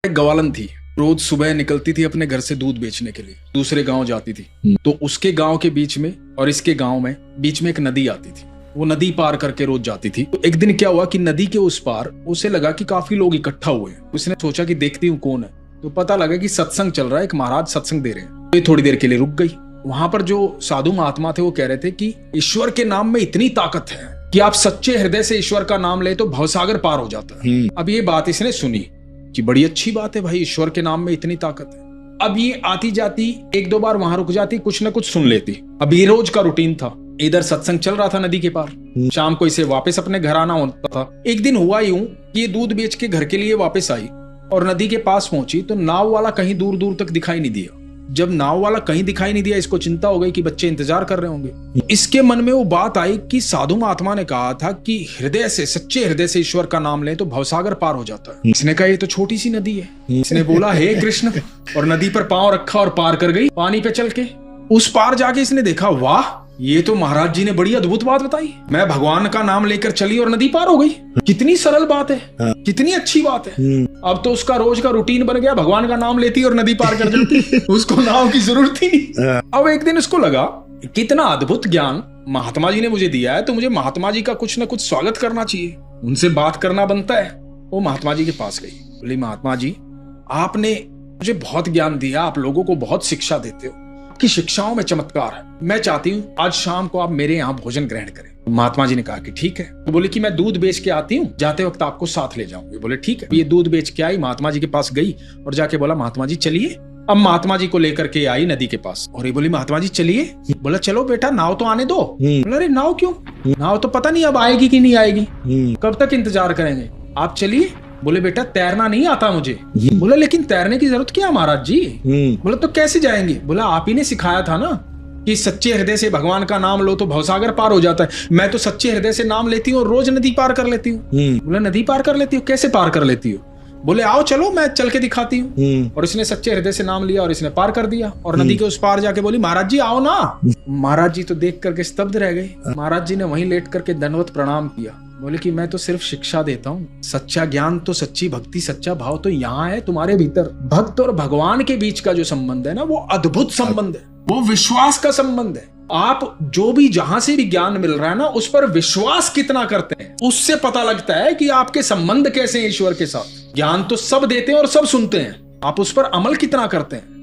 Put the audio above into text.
एक गवालन थी, रोज सुबह निकलती थी अपने घर से दूध बेचने के लिए, दूसरे गांव जाती थी। तो उसके गांव के बीच में और इसके गांव में बीच में एक नदी आती थी। वो नदी पार करके रोज जाती थी। तो एक दिन क्या हुआ कि नदी के उस पार उसे लगा कि काफी लोग इकट्ठा हुए हैं। उसने सोचा कि देखती हूँ कौन है। तो पता लगा कि सत्संग चल रहा है, एक महाराज सत्संग दे रहे हैं। तो ये थोड़ी देर के लिए रुक गई। वहां पर जो साधु महात्मा थे वो कह रहे थे कि ईश्वर के नाम में इतनी ताकत है कि आप सच्चे हृदय से ईश्वर का नाम ले तो भवसागर पार हो जाता है। अब ये बात इसने सुनी कि बड़ी अच्छी बात है भाई, ईश्वर के नाम में इतनी ताकत है। अब ये आती जाती एक दो बार वहां रुक जाती, कुछ ना कुछ सुन लेती। अब ये रोज का रूटीन था। इधर सत्संग चल रहा था नदी के पार, शाम को इसे वापस अपने घर आना होता था। एक दिन हुआ यूं कि ये दूध बेच के घर के लिए वापस आई और नदी के पास पहुंची तो नाव वाला कहीं दूर दूर तक दिखाई नहीं दिया। जब नाव वाला कहीं दिखाई नहीं दिया, इसको चिंता हो गई कि बच्चे इंतजार कर रहे होंगे। इसके मन में वो बात आई कि साधु महात्मा ने कहा था कि हृदय से, सच्चे हृदय से ईश्वर का नाम ले तो भवसागर पार हो जाता है। इसने कहा ये तो छोटी सी नदी है। इसने बोला हे कृष्ण, और नदी पर पांव रखा और पार कर गई पानी पे चल के। उस पार जाके इसने देखा, वाह, ये तो महाराज जी ने बड़ी अद्भुत बात बताई। मैं भगवान का नाम लेकर चली और नदी पार हो गई। कितनी सरल बात है, कितनी अच्छी बात है। अब तो उसका रोज का रूटीन बन गया, भगवान का नाम लेती और नदी पार कर जाती। उसको नाव की जरूरत ही नहीं। अब एक दिन उसको लगा कितना अद्भुत ज्ञान महात्मा जी ने मुझे दिया है, तो मुझे महात्मा जी का कुछ ना कुछ स्वागत करना चाहिए, उनसे बात करना बनता है। वो महात्मा जी के पास गई, बोली महात्मा जी, आपने मुझे बहुत ज्ञान दिया, आप लोगों को बहुत शिक्षा देते हो, की शिक्षाओं में चमत्कार है। मैं चाहती हूँ आज शाम को आप मेरे यहाँ भोजन ग्रहण करें। महात्मा जी ने कहा कि ठीक है। तो बोले कि मैं दूध बेच के आती हूँ, जाते वक्त आपको साथ ले जाऊंगी। बोले ठीक है। ये दूध बेच के आई, महात्मा जी के पास गई और जाके बोला महात्मा जी चलिए। अब महात्मा जी को लेकर के आई नदी के पास और ये बोली महात्मा जी चलिए। बोला चलो बेटा, नाव तो आने दो। बोला अरे नाव क्यों, नाव तो पता नहीं अब आएगी कि नहीं आएगी, कब तक इंतजार करेंगे, आप चलिए। बोले बेटा तैरना नहीं आता मुझे। बोला लेकिन तैरने की जरूरत क्या महाराज जी। बोला तो कैसे जाएंगे। बोला आप ही ने सिखाया था ना कि सच्चे हृदय से भगवान का नाम लो तो भवसागर पार हो जाता है। मैं तो सच्चे हृदय से नाम लेती हूँ और रोज नदी पार कर लेती हूँ। बोला नदी पार कर लेती हूँ, कैसे पार कर लेती हो। बोले आओ चलो मैं चल के दिखाती हूँ। और इसने सच्चे हृदय से नाम लिया और इसने पार कर दिया। और नदी के उस पार जाके बोली महाराज जी आओ ना। महाराज जी तो देख करके स्तब्ध रह गए। महाराज जी ने वहीं लेट करके दंडवत प्रणाम किया। बोले कि मैं तो सिर्फ शिक्षा देता हूँ, सच्चा ज्ञान तो, सच्ची भक्ति, सच्चा भाव तो यहाँ है तुम्हारे भीतर। भक्त और भगवान के बीच का जो संबंध है ना, वो अद्भुत संबंध है, वो विश्वास का संबंध है। आप जो भी जहां से भी ज्ञान मिल रहा है ना, उस पर विश्वास कितना करते हैं, उससे पता लगता है कि आपके संबंध कैसे हैं ईश्वर के साथ। ज्ञान तो सब देते हैं और सब सुनते हैं, आप उस पर अमल कितना करते हैं।